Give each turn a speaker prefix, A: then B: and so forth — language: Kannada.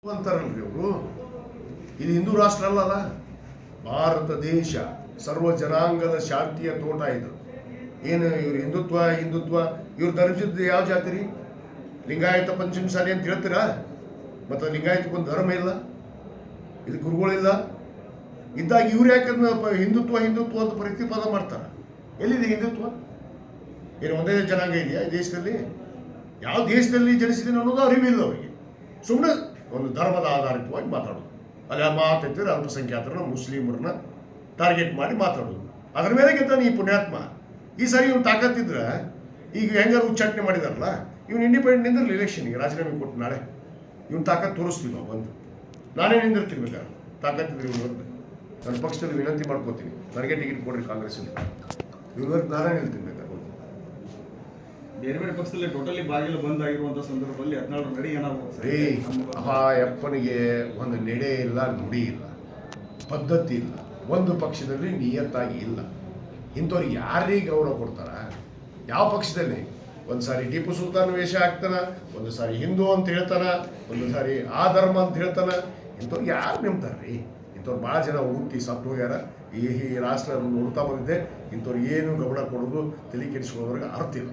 A: ಅಂತಾರಲ್ರಿ ಅವರು. ಇದು ಹಿಂದೂ ರಾಷ್ಟ್ರ ಅಲ್ಲಲ್ಲ, ಭಾರತ ದೇಶ ಸರ್ವ ಜನಾಂಗದ ಶಾಂತಿಯ ತೋಟ. ಇದು ಏನು ಇವ್ರು ಹಿಂದುತ್ವ ಇವ್ರು ಧರ್ಮಿಸಿದ್ದು ಯಾವ ಜಾತಿ ರೀ? ಲಿಂಗಾಯತ ಪಂಚಮ ಸಾಲಿ ಅಂತ ಹೇಳ್ತೀರಾ? ಮತ್ತು ಲಿಂಗಾಯತಕ್ಕೊಂದು ಧರ್ಮ ಇಲ್ಲ, ಇದು ಗುರುಗಳಿಲ್ಲ ಇದ್ದಾಗ ಇವ್ರು ಯಾಕಂದ್ರೆ ಹಿಂದುತ್ವ ಅಂತ ಪ್ರತಿಪಾದ ಮಾಡ್ತಾರೆ? ಎಲ್ಲಿದೆ ಹಿಂದುತ್ವ? ಏನು ಒಂದೇ ಜನಾಂಗ ಇದೆಯಾ ಈ ದೇಶದಲ್ಲಿ? ಯಾವ ದೇಶದಲ್ಲಿ ಜನಿಸಿದ್ದೀನಿ ಅನ್ನೋದು ಅರಿವಿಲ್ಲ ಅವರಿಗೆ. ಸುಮ್ಮನೆ ಒಂದು ಧರ್ಮದ ಆಧಾರಿತವಾಗಿ ಮಾತಾಡೋದು, ಅಲ್ಲಿ ಆ ಮಾತಾಡ್ತಿದ್ರೆ ಅಲ್ಪಸಂಖ್ಯಾತರನ್ನ ಮುಸ್ಲಿಮರನ್ನ ಟಾರ್ಗೆಟ್ ಮಾಡಿ ಮಾತಾಡೋದು. ಅದ್ರ ಮೇಲೆ ಗೆದ್ದಾನೆ ಈ ಪುಣ್ಯಾತ್ಮ. ಈ ಸಾರಿ ಇವ್ನು ತಾಕತ್ತಿದ್ರೆ ಈಗ ಹೆಂಗಾರು ಉಚ್ಚಾಟನೆ ಮಾಡಿದಾರಲ್ಲ, ಇವ್ನು ಇಂಡಿಪೆಂಡೆಂಟ್ ನಿಂದಿರಲಿ ಎಲೆಕ್ಷನ್ಗೆ ರಾಜೀನಾಮೆ ಕೊಟ್ಟು ನಾಳೆ ಇವ್ನು ತಾಕತ್ತು ತೋರಿಸ್ತೀವಿ ನಾವು ಬಂದು. ನಾನೇ ನಿಂದಿರ್ತೀನಿ ಬೇಕಾದ್ರೆ ತಾಕತ್ತಿದ್ರೆ ಇವ್ನು ವಿರುದ್ಧ. ನನ್ನ ಪಕ್ಷದಲ್ಲಿ ವಿನಂತಿ ಮಾಡ್ಕೋತೀನಿ, ನನಗೆ ಟಿಕೆಟ್ ಕೊಡ್ರಿ ಕಾಂಗ್ರೆಸ್ಸಲ್ಲಿ. ಇವ್ರ ವಿರುದ್ಧ ನಾನೇ ನಿಲ್ತೀನಿ ಬೇಕಾದ್ರೆ.
B: ಬೇರೆ ಬೇರೆ ಪಕ್ಷದಲ್ಲಿ ಟೋಟಲಿ ಬಾಗಿಲು ಬಂದ್ ಆಗಿರುವಂತಹ ಸಂದರ್ಭದಲ್ಲಿ 14 ನಡೆ ಏನಾಗುತ್ತೆ?
A: ಯಪ್ಪನಿಗೆ ಒಂದು ನಡೆ ಇಲ್ಲ, ನುಡಿ ಇಲ್ಲ, ಪದ್ಧತಿ ಇಲ್ಲ, ಒಂದು ಪಕ್ಷದಲ್ಲಿ ನಿಯತ್ತಾಗಿ ಇಲ್ಲ. ಇಂಥವ್ರಿಗೆ ಯಾರಿಗೆ ಗೌರವ ಕೊಡ್ತಾರ? ಯಾವ ಪಕ್ಷದಲ್ಲಿ? ಒಂದು ಸಾರಿ ಟಿಪ್ಪು ಸುಲ್ತಾನ್ ವೇಷ ಹಾಕ್ತಾನ, ಒಂದು ಸಾರಿ ಹಿಂದೂ ಅಂತ ಹೇಳ್ತಾನ, ಒಂದು ಸಾರಿ ಆ ಧರ್ಮ ಅಂತ ಹೇಳ್ತಾನ. ಇಂಥವ್ರಿಗೆ ಯಾರು ನಂಬ್ತಾರ್ರಿ? ಇಂಥವ್ರು ಭಾಳ ಜನ ಹುಟ್ಟಿ ಸತ್ತು ಹೋಗ್ಯಾರ. ಈ ರಾಷ್ಟ್ರ ನೋಡ್ತಾ ಬಂದಿದ್ದೆ. ಇಂಥವ್ರಿಗೆ ಏನು ಗೌರವ ಕೊಡೋದು ತಲೆ ಕೆಡಿಸ್ಕೊಳ್ಳೋದ್ರಿಗೆ ಅರ್ಥ ಇಲ್ಲ.